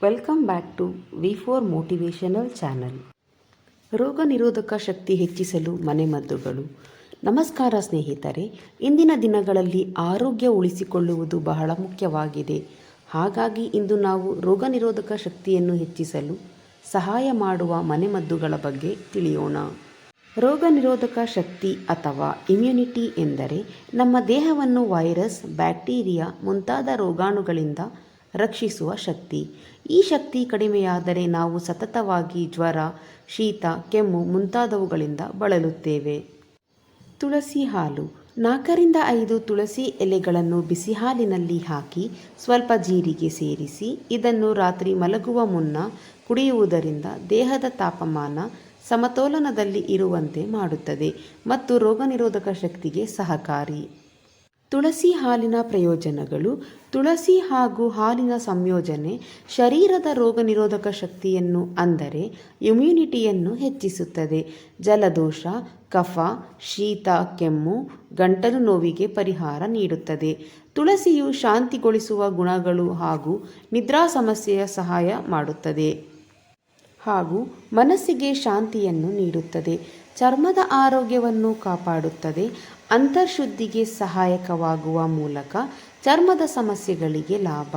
Welcome back to V4 motivational channel. ರೋಗ ನಿರೋಧಕ ಶಕ್ತಿ ಹೆಚ್ಚಿಸಲು ಮನೆಮದ್ದುಗಳು. ನಮಸ್ಕಾರ ಸ್ನೇಹಿತರೆ, ಇಂದಿನ ದಿನಗಳಲ್ಲಿ ಆರೋಗ್ಯ ಉಳಿಸಿಕೊಳ್ಳುವುದು ಬಹಳ ಮುಖ್ಯವಾಗಿದೆ. ಹಾಗಾಗಿ ಇಂದು ನಾವು ರೋಗ ನಿರೋಧಕ ಶಕ್ತಿಯನ್ನು ಹೆಚ್ಚಿಸಲು ಸಹಾಯ ಮಾಡುವ ಮನೆಮದ್ದುಗಳ ಬಗ್ಗೆ ತಿಳಿಯೋಣ. ರೋಗ ನಿರೋಧಕ ಶಕ್ತಿ ಅಥವಾ ಇಮ್ಯುನಿಟಿ ಎಂದರೆ ನಮ್ಮ ದೇಹವನ್ನು ವೈರಸ್, ಬ್ಯಾಕ್ಟೀರಿಯಾ ಮುಂತಾದ ರೋಗಾಣುಗಳಿಂದ ರಕ್ಷಿಸುವ ಶಕ್ತಿ. ಈ ಶಕ್ತಿ ಕಡಿಮೆಯಾದರೆ ನಾವು ಸತತವಾಗಿ ಜ್ವರ, ಶೀತ, ಕೆಮ್ಮು ಮುಂತಾದವುಗಳಿಂದ ಬಳಲುತ್ತೇವೆ. ತುಳಸಿ ಹಾಲು. 4-5 ತುಳಸಿ ಎಲೆಗಳನ್ನು ಬಿಸಿ ಹಾಲಿನಲ್ಲಿ ಹಾಕಿ ಸ್ವಲ್ಪ ಜೀರಿಗೆ ಸೇರಿಸಿ ಇದನ್ನು ರಾತ್ರಿ ಮಲಗುವ ಮುನ್ನ ಕುಡಿಯುವುದರಿಂದ ದೇಹದ ತಾಪಮಾನ ಸಮತೋಲನದಲ್ಲಿ ಇರುವಂತೆ ಮಾಡುತ್ತದೆ ಮತ್ತು ರೋಗನಿರೋಧಕ ಶಕ್ತಿಗೆ ಸಹಕಾರಿ. ತುಳಸಿ ಹಾಲಿನ ಪ್ರಯೋಜನಗಳು. ತುಳಸಿ ಹಾಗೂ ಹಾಲಿನ ಸಂಯೋಜನೆ ಶರೀರದ ರೋಗ ನಿರೋಧಕ ಶಕ್ತಿಯನ್ನು ಅಂದರೆ ಇಮ್ಯುನಿಟಿಯನ್ನು ಹೆಚ್ಚಿಸುತ್ತದೆ. ಜಲದೋಷ, ಕಫ, ಶೀತ, ಕೆಮ್ಮು, ಗಂಟಲು ನೋವಿಗೆ ಪರಿಹಾರ ನೀಡುತ್ತದೆ. ತುಳಸಿಯು ಶಾಂತಿಗೊಳಿಸುವ ಗುಣಗಳು ಹಾಗೂ ನಿದ್ರಾ ಸಮಸ್ಯೆಯ ಸಹಾಯ ಮಾಡುತ್ತದೆ ಹಾಗೂ ಮನಸ್ಸಿಗೆ ಶಾಂತಿಯನ್ನು ನೀಡುತ್ತದೆ. ಚರ್ಮದ ಆರೋಗ್ಯವನ್ನು ಕಾಪಾಡುತ್ತದೆ. ಅಂತರ್ಶುದ್ಧಿಗೆ ಸಹಾಯಕವಾಗುವ ಮೂಲಕ ಚರ್ಮದ ಸಮಸ್ಯೆಗಳಿಗೆ ಲಾಭ.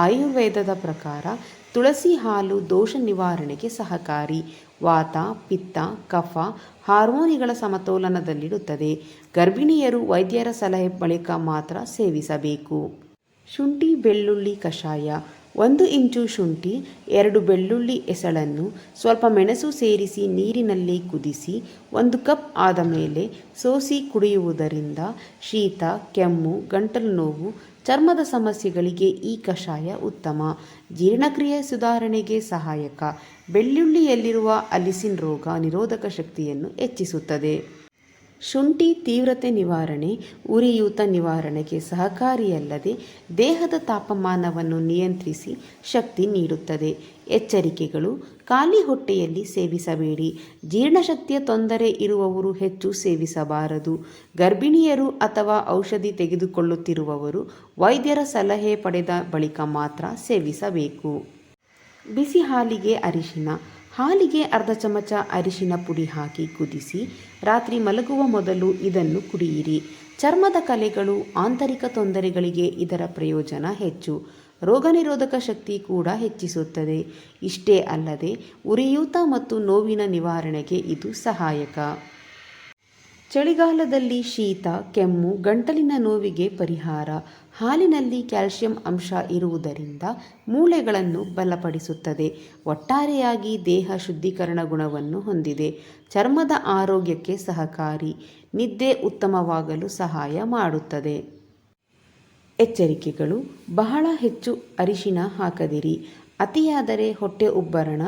ಆಯುರ್ವೇದದ ಪ್ರಕಾರ ತುಳಸಿ ಹಾಲು ದೋಷ ನಿವಾರಣೆಗೆ ಸಹಕಾರಿ. ವಾತ, ಪಿತ್ತ, ಕಫ, ಹಾರ್ಮೋನುಗಳ ಸಮತೋಲನದಲ್ಲಿಡುತ್ತದೆ. ಗರ್ಭಿಣಿಯರು ವೈದ್ಯರ ಸಲಹೆ ಬಳಿಕ ಮಾತ್ರ ಸೇವಿಸಬೇಕು. ಶುಂಠಿ ಬೆಳ್ಳುಳ್ಳಿ ಕಷಾಯ. 1 ಇಂಚು ಶುಂಠಿ, 2 ಬೆಳ್ಳುಳ್ಳಿ ಎಸಳನ್ನು ಸ್ವಲ್ಪ ಮೆಣಸು ಸೇರಿಸಿ ನೀರಿನಲ್ಲಿ ಕುದಿಸಿ 1 ಕಪ್ ಆದ ಮೇಲೆ ಸೋಸಿ ಕುಡಿಯುವುದರಿಂದ ಶೀತ, ಕೆಮ್ಮು, ಗಂಟಲು ನೋವು, ಚರ್ಮದ ಸಮಸ್ಯೆಗಳಿಗೆ ಈ ಕಷಾಯ ಉತ್ತಮ. ಜೀರ್ಣಕ್ರಿಯೆ ಸುಧಾರಣೆಗೆ ಸಹಾಯಕ. ಬೆಳ್ಳುಳ್ಳಿಯಲ್ಲಿರುವ ಅಲಿಸಿನ್ ರೋಗ ನಿರೋಧಕ ಶಕ್ತಿಯನ್ನು ಹೆಚ್ಚಿಸುತ್ತದೆ. ಶುಂಠಿ ತೀವ್ರತೆ ನಿವಾರಣೆ, ಉರಿಯೂತ ನಿವಾರಣೆಗೆ ಸಹಕಾರಿಯಲ್ಲದೆ ದೇಹದ ತಾಪಮಾನವನ್ನು ನಿಯಂತ್ರಿಸಿ ಶಕ್ತಿ ನೀಡುತ್ತದೆ. ಎಚ್ಚರಿಕೆಗಳು. ಖಾಲಿ ಹೊಟ್ಟೆಯಲ್ಲಿ ಸೇವಿಸಬೇಡಿ. ಜೀರ್ಣಶಕ್ತಿಯ ತೊಂದರೆ ಇರುವವರು ಹೆಚ್ಚು ಸೇವಿಸಬಾರದು. ಗರ್ಭಿಣಿಯರು ಅಥವಾ ಔಷಧಿ ತೆಗೆದುಕೊಳ್ಳುತ್ತಿರುವವರು ವೈದ್ಯರ ಸಲಹೆ ಪಡೆದ ಬಳಿಕ ಮಾತ್ರ ಸೇವಿಸಬೇಕು. ಬಿಸಿ ಹಾಲಿಗೆ ಅರಿಶಿನ. ಹಾಲಿಗೆ ಅರ್ಧ ಚಮಚ ಅರಿಶಿನ ಪುಡಿ ಹಾಕಿ ಕುದಿಸಿ ರಾತ್ರಿ ಮಲಗುವ ಮೊದಲು ಇದನ್ನು ಕುಡಿಯಿರಿ. ಚರ್ಮದ ಕಲೆಗಳು, ಆಂತರಿಕ ತೊಂದರೆಗಳಿಗೆ ಇದರ ಪ್ರಯೋಜನ ಹೆಚ್ಚು. ರೋಗನಿರೋಧಕ ಶಕ್ತಿ ಕೂಡ ಹೆಚ್ಚಿಸುತ್ತದೆ. ಇಷ್ಟೇ ಅಲ್ಲದೆ ಉರಿಯೂತ ಮತ್ತು ನೋವಿನ ನಿವಾರಣೆಗೆ ಇದು ಸಹಾಯಕ. ಚಳಿಗಾಲದಲ್ಲಿ ಶೀತ, ಕೆಮ್ಮು, ಗಂಟಲಿನ ನೋವಿಗೆ ಪರಿಹಾರ. ಹಾಲಿನಲ್ಲಿ ಕ್ಯಾಲ್ಸಿಯಂ ಅಂಶ ಇರುವುದರಿಂದ ಮೂಳೆಗಳನ್ನು ಬಲಪಡಿಸುತ್ತದೆ. ಒಟ್ಟಾರೆಯಾಗಿ ದೇಹ ಶುದ್ಧೀಕರಣ ಗುಣವನ್ನು ಹೊಂದಿದೆ. ಚರ್ಮದ ಆರೋಗ್ಯಕ್ಕೆ ಸಹಕಾರಿ. ನಿದ್ದೆ ಉತ್ತಮವಾಗಲು ಸಹಾಯ ಮಾಡುತ್ತದೆ. ಎಚ್ಚರಿಕೆಗಳು. ಬಹಳ ಹೆಚ್ಚು ಅರಿಶಿನ ಹಾಕದಿರಿ. ಅತಿಯಾದರೆ ಹೊಟ್ಟೆ ಉಬ್ಬರ,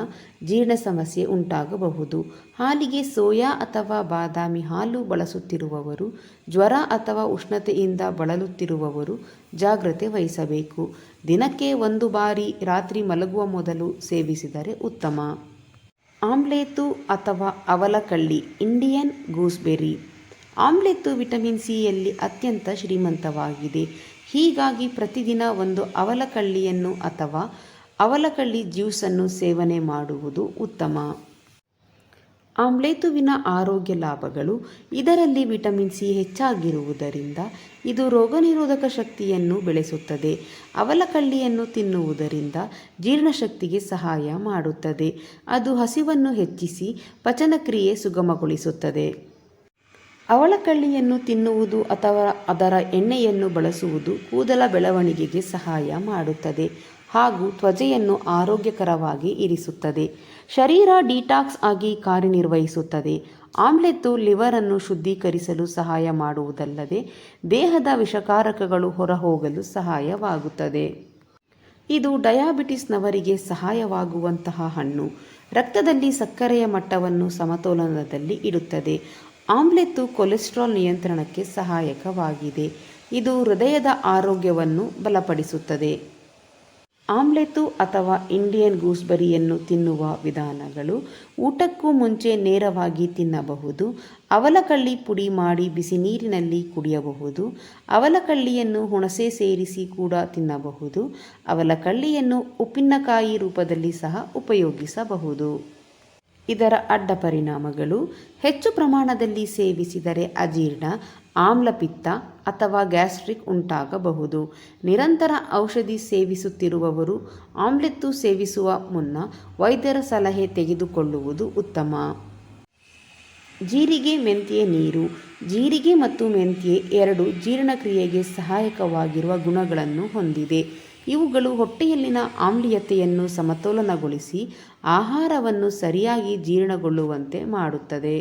ಜೀರ್ಣ ಸಮಸ್ಯೆ ಉಂಟಾಗಬಹುದು. ಹಾಲಿಗೆ ಸೋಯಾ ಅಥವಾ ಬಾದಾಮಿ ಹಾಲು ಬಳಸುತ್ತಿರುವವರು, ಜ್ವರ ಅಥವಾ ಉಷ್ಣತೆಯಿಂದ ಬಳಲುತ್ತಿರುವವರು ಜಾಗ್ರತೆ ವಹಿಸಬೇಕು. ದಿನಕ್ಕೆ 1 ಬಾರಿ ರಾತ್ರಿ ಮಲಗುವ ಮೊದಲು ಸೇವಿಸಿದರೆ ಉತ್ತಮ. ಆಮ್ಲೆತ್ತು ಅಥವಾ ಅವಲಕಳ್ಳಿ. Indian gooseberry. ಆಮ್ಲೆತ್ತು ವಿಟಮಿನ್ ಸಿಯಲ್ಲಿ ಅತ್ಯಂತ ಶ್ರೀಮಂತವಾಗಿದೆ. ಹೀಗಾಗಿ ಪ್ರತಿದಿನ 1 ಅವಲಕಳ್ಳಿಯನ್ನು ಅಥವಾ ಅವಲಕಳ್ಳಿ ಜ್ಯೂಸನ್ನು ಸೇವನೆ ಮಾಡುವುದು ಉತ್ತಮ. ಆಮ್ಲೆತ್ತುವಿನ ಆರೋಗ್ಯ ಲಾಭಗಳು. ಇದರಲ್ಲಿ ವಿಟಮಿನ್ ಸಿ ಹೆಚ್ಚಾಗಿರುವುದರಿಂದ ಇದು ರೋಗನಿರೋಧಕ ಶಕ್ತಿಯನ್ನು ಬೆಳೆಸುತ್ತದೆ. ಅವಲಕಳ್ಳಿಯನ್ನು ತಿನ್ನುವುದರಿಂದ ಜೀರ್ಣಶಕ್ತಿಗೆ ಸಹಾಯ ಮಾಡುತ್ತದೆ. ಅದು ಹಸಿವನ್ನು ಹೆಚ್ಚಿಸಿ ಪಚನಕ್ರಿಯೆ ಸುಗಮಗೊಳಿಸುತ್ತದೆ. ಅವಲಕಳ್ಳಿಯನ್ನು ತಿನ್ನುವುದು ಅಥವಾ ಅದರ ಎಣ್ಣೆಯನ್ನು ಬಳಸುವುದು ಕೂದಲ ಬೆಳವಣಿಗೆಗೆ ಸಹಾಯ ಮಾಡುತ್ತದೆ ಹಾಗೂ ತ್ವಚೆಯನ್ನು ಆರೋಗ್ಯಕರವಾಗಿ ಇರಿಸುತ್ತದೆ. ಶರೀರ ಡಿಟಾಕ್ಸ್ ಆಗಿ ಕಾರ್ಯನಿರ್ವಹಿಸುತ್ತದೆ. ಆಮ್ಲೆತ್ತು ಲಿವರನ್ನು ಶುದ್ಧೀಕರಿಸಲು ಸಹಾಯ ಮಾಡುವುದಲ್ಲದೆ ದೇಹದ ವಿಷಕಾರಕಗಳು ಹೊರಹೋಗಲು ಸಹಾಯವಾಗುತ್ತದೆ. ಇದು ಡಯಾಬಿಟಿಸ್ನವರಿಗೆ ಸಹಾಯವಾಗುವಂತಹ ಹಣ್ಣು. ರಕ್ತದಲ್ಲಿ ಸಕ್ಕರೆಯ ಮಟ್ಟವನ್ನು ಸಮತೋಲನದಲ್ಲಿ ಇಡುತ್ತದೆ. ಆಮ್ಲೆತ್ತು ಕೊಲೆಸ್ಟ್ರಾಲ್ ನಿಯಂತ್ರಣಕ್ಕೆ ಸಹಾಯಕವಾಗಿದೆ. ಇದು ಹೃದಯದ ಆರೋಗ್ಯವನ್ನು ಬಲಪಡಿಸುತ್ತದೆ. ಆಮ್ಲೆತು ಅಥವಾ ಇಂಡಿಯನ್ ಗೂಸ್ಬೆರಿಯನ್ನು ತಿನ್ನುವ ವಿಧಾನಗಳು: ಊಟಕ್ಕೂ ಮುಂಚೆ ನೇರವಾಗಿ ತಿನ್ನಬಹುದು. ಅವಲಕಳ್ಳಿ ಪುಡಿ ಮಾಡಿ ಬಿಸಿ ನೀರಿನಲ್ಲಿ ಕುಡಿಯಬಹುದು. ಅವಲಕಳ್ಳಿಯನ್ನು ಹುಣಸೆ ಸೇರಿಸಿ ಕೂಡ ತಿನ್ನಬಹುದು. ಅವಲಕಳ್ಳಿಯನ್ನು ಉಪ್ಪಿನಕಾಯಿ ರೂಪದಲ್ಲಿ ಸಹ ಉಪಯೋಗಿಸಬಹುದು. ಇದರ ಅಡ್ಡ ಪರಿಣಾಮಗಳು: ಹೆಚ್ಚು ಪ್ರಮಾಣದಲ್ಲಿ ಸೇವಿಸಿದರೆ ಅಜೀರ್ಣ, ಆಮ್ಲಪಿತ್ತ ಅಥವಾ ಗ್ಯಾಸ್ಟ್ರಿಕ್ ಉಂಟಾಗಬಹುದು. ನಿರಂತರ ಔಷಧಿ ಸೇವಿಸುತ್ತಿರುವವರು ಆಮ್ಲೆತ್ತು ಸೇವಿಸುವ ಮುನ್ನ ವೈದ್ಯರ ಸಲಹೆ ತೆಗೆದುಕೊಳ್ಳುವುದು ಉತ್ತಮ. ಜೀರಿಗೆ ಮೆಂತ್ಯೆ ನೀರು: ಜೀರಿಗೆ ಮತ್ತು ಮೆಂತ್ಯೆ ಎರಡೂ ಜೀರ್ಣಕ್ರಿಯೆಗೆ ಸಹಾಯಕವಾಗಿರುವ ಗುಣಗಳನ್ನು ಹೊಂದಿದೆ. ಇವುಗಳು ಹೊಟ್ಟೆಯಲ್ಲಿನ ಆಮ್ಲೀಯತೆಯನ್ನು ಸಮತೋಲನಗೊಳಿಸಿ ಆಹಾರವನ್ನು ಸರಿಯಾಗಿ ಜೀರ್ಣಗೊಳ್ಳುವಂತೆ ಮಾಡುತ್ತದೆ.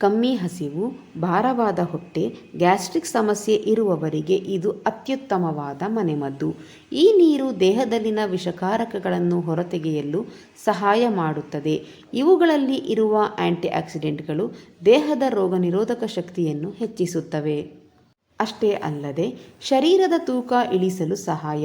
ಕಮ್ಮಿ ಹಸಿವು, ಭಾರವಾದ ಹೊಟ್ಟೆ, ಗ್ಯಾಸ್ಟ್ರಿಕ್ ಸಮಸ್ಯೆ ಇರುವವರಿಗೆ ಇದು ಅತ್ಯುತ್ತಮವಾದ ಮನೆಮದ್ದು. ಈ ನೀರು ದೇಹದಲ್ಲಿನ ವಿಷಕಾರಕಗಳನ್ನು ಹೊರತೆಗೆಯಲು ಸಹಾಯ ಮಾಡುತ್ತದೆ. ಇವುಗಳಲ್ಲಿ ಇರುವ ಆಂಟಿಆಕ್ಸಿಡೆಂಟ್ಗಳು ದೇಹದ ರೋಗನಿರೋಧಕ ಶಕ್ತಿಯನ್ನು ಹೆಚ್ಚಿಸುತ್ತವೆ. ಅಷ್ಟೇ ಅಲ್ಲದೆ ಶರೀರದ ತೂಕ ಇಳಿಸಲು ಸಹಾಯ.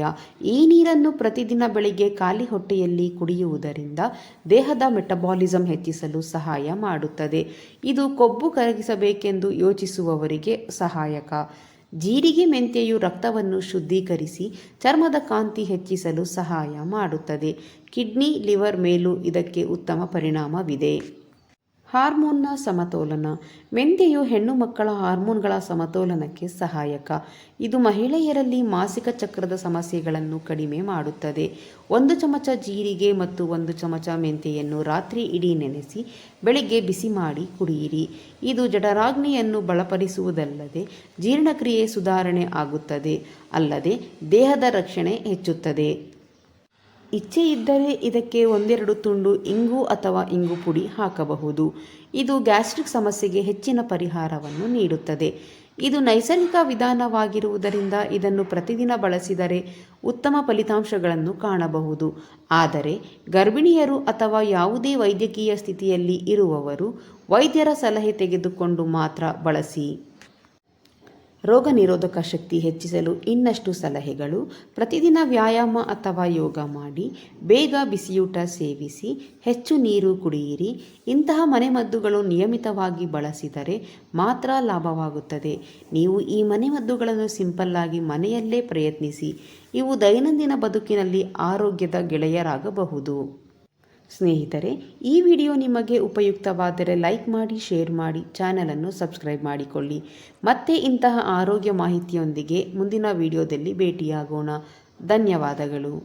ಈ ನೀರನ್ನು ಪ್ರತಿದಿನ ಬೆಳಿಗ್ಗೆ ಖಾಲಿ ಹೊಟ್ಟೆಯಲ್ಲಿ ಕುಡಿಯುವುದರಿಂದ ದೇಹದ ಮೆಟಬಾಲಿಸಂ ಹೆಚ್ಚಿಸಲು ಸಹಾಯ ಮಾಡುತ್ತದೆ. ಇದು ಕೊಬ್ಬು ಕರಗಿಸಬೇಕೆಂದು ಯೋಚಿಸುವವರಿಗೆ ಸಹಾಯಕ. ಜೀರಿಗೆ ಮೆಂತ್ಯೆಯು ರಕ್ತವನ್ನು ಶುದ್ಧೀಕರಿಸಿ ಚರ್ಮದ ಕಾಂತಿ ಹೆಚ್ಚಿಸಲು ಸಹಾಯ ಮಾಡುತ್ತದೆ. ಕಿಡ್ನಿ, ಲಿವರ್ ಮೇಲೂ ಇದಕ್ಕೆ ಉತ್ತಮ ಪರಿಣಾಮವಿದೆ. ಹಾರ್ಮೋನ್ನ ಸಮತೋಲನ: ಮೆಂತ್ಯೆಯು ಹೆಣ್ಣು ಮಕ್ಕಳ ಹಾರ್ಮೋನ್ಗಳ ಸಮತೋಲನಕ್ಕೆ ಸಹಾಯಕ. ಇದು ಮಹಿಳೆಯರಲ್ಲಿ ಮಾಸಿಕ ಚಕ್ರದ ಸಮಸ್ಯೆಗಳನ್ನು ಕಡಿಮೆ ಮಾಡುತ್ತದೆ. 1 ಚಮಚ ಜೀರಿಗೆ ಮತ್ತು 1 ಚಮಚ ಮೆಂತ್ಯೆಯನ್ನು ರಾತ್ರಿ ಇಡೀ ನೆನೆಸಿ ಬೆಳಿಗ್ಗೆ ಬಿಸಿ ಮಾಡಿ ಕುಡಿಯಿರಿ. ಇದು ಜಠರಾಗ್ನಿಯನ್ನು ಬಲಪಡಿಸುವುದಲ್ಲದೆ ಜೀರ್ಣಕ್ರಿಯೆ ಸುಧಾರಣೆ ಆಗುತ್ತದೆ, ಅಲ್ಲದೆ ದೇಹದ ರಕ್ಷಣೆ ಹೆಚ್ಚುತ್ತದೆ. ಇಚ್ಛೆ ಇದ್ದರೆ ಇದಕ್ಕೆ 1-2 ತುಂಡು ಇಂಗು ಅಥವಾ ಇಂಗು ಪುಡಿ ಹಾಕಬಹುದು. ಇದು ಗ್ಯಾಸ್ಟ್ರಿಕ್ ಸಮಸ್ಯೆಗೆ ಹೆಚ್ಚಿನ ಪರಿಹಾರವನ್ನು ನೀಡುತ್ತದೆ. ಇದು ನೈಸರ್ಗಿಕ ವಿಧಾನವಾಗಿರುವುದರಿಂದ ಇದನ್ನು ಪ್ರತಿದಿನ ಬಳಸಿದರೆ ಉತ್ತಮ ಫಲಿತಾಂಶಗಳನ್ನು ಕಾಣಬಹುದು. ಆದರೆ ಗರ್ಭಿಣಿಯರು ಅಥವಾ ಯಾವುದೇ ವೈದ್ಯಕೀಯ ಸ್ಥಿತಿಯಲ್ಲಿ ಇರುವವರು ವೈದ್ಯರ ಸಲಹೆ ತೆಗೆದುಕೊಂಡು ಮಾತ್ರ ಬಳಸಿ. ರೋಗ ನಿರೋಧಕ ಶಕ್ತಿ ಹೆಚ್ಚಿಸಲು ಇನ್ನಷ್ಟು ಸಲಹೆಗಳು: ಪ್ರತಿದಿನ ವ್ಯಾಯಾಮ ಅಥವಾ ಯೋಗ ಮಾಡಿ, ಬೇಗ ಬಿಸಿಯೂಟ ಸೇವಿಸಿ, ಹೆಚ್ಚು ನೀರು ಕುಡಿಯಿರಿ. ಇಂತಹ ಮನೆಮದ್ದುಗಳು ನಿಯಮಿತವಾಗಿ ಬಳಸಿದರೆ ಮಾತ್ರ ಲಾಭವಾಗುತ್ತದೆ. ನೀವು ಈ ಮನೆಮದ್ದುಗಳನ್ನು ಸಿಂಪಲ್ಲಾಗಿ ಮನೆಯಲ್ಲೇ ಪ್ರಯತ್ನಿಸಿ. ಇವು ದೈನಂದಿನ ಬದುಕಿನಲ್ಲಿ ಆರೋಗ್ಯದ ಗೆಳೆಯರಾಗಬಹುದು. ಸ್ನೇಹಿತರೆ, ಈ ವಿಡಿಯೋ ನಿಮಗೆ ಉಪಯುಕ್ತವಾದರೆ ಲೈಕ್ ಮಾಡಿ, ಶೇರ್ ಮಾಡಿ, ಚಾನಲನ್ನು ಸಬ್ಸ್ಕ್ರೈಬ್ ಮಾಡಿಕೊಳ್ಳಿ. ಮತ್ತೆ ಇಂತಹ ಆರೋಗ್ಯ ಮಾಹಿತಿಯೊಂದಿಗೆ ಮುಂದಿನ ವಿಡಿಯೋದಲ್ಲಿ ಭೇಟಿಯಾಗೋಣ. ಧನ್ಯವಾದಗಳು.